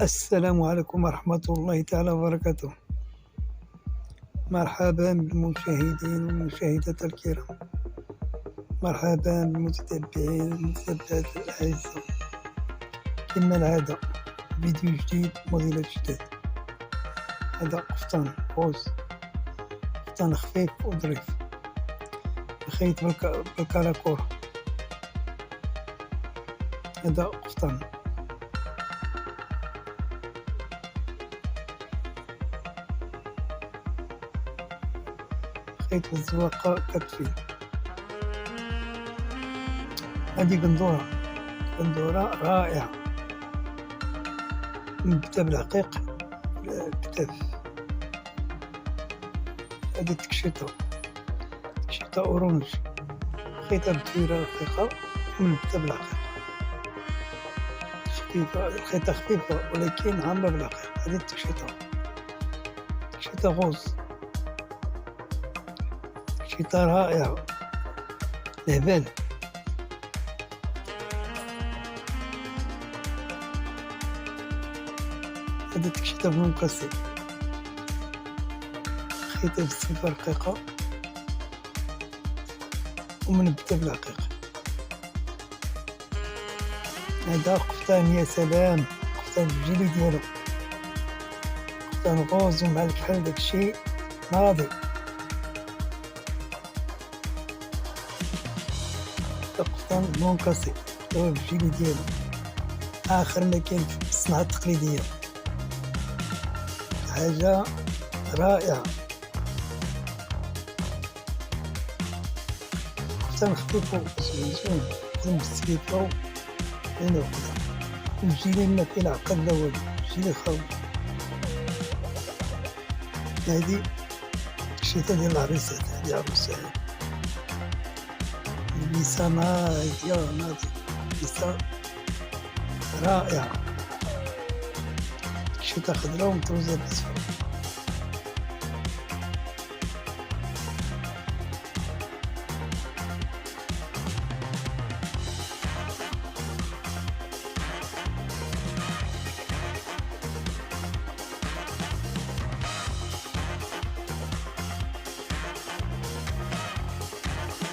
السلام عليكم ورحمة الله تعالى وبركاته. مرحبا بالمشاهدين والمشاهدات الكرام، مرحبا بالمتتبعين والمتتبعات الأعزاء. كما العادة فيديو جديد موديلات جداد. هذا قفطان غوز، قفطان خفيف وظريف بخيط بالكراكور. هذا قفطان خيط الزواقة كتفي. هذه قندورة رائعة، نبتة بالعقيق الكتاف. هذه تكشيطة أورانج، خيطة بتويرة رقيقة ونبتة بالعقيق خفيفة. الخيطة خفيفة ولكن عامرة بالعقيق. هذه تكشيطة غوز، تكشيطة رائعة لهبال. هذا تكشيطة بمنقصي، خيطة بالسلفة رقيقة ومنبتة بالعقيق. هذا قفطان يا سلام، قفطان بالجيلي ديالو، قفطان غوز ومع الكحل داكشي ناضي. قفطان منقصي هو بالجيلي ديالو، آخر ما كاين في الصنعة التقليدية، حاجة رائعة. قفطان خفيف وزوين، خدم بالسليفة هنا وكذا. الجيلي ما كاين عقد لا والو، الجيلي خاوي. هادي تكشيطة ديال العريسات، هادي عروسة لبسة ناضية، لبسة رائعة، تكشيطة خضرا ومطروزة بالأسفل.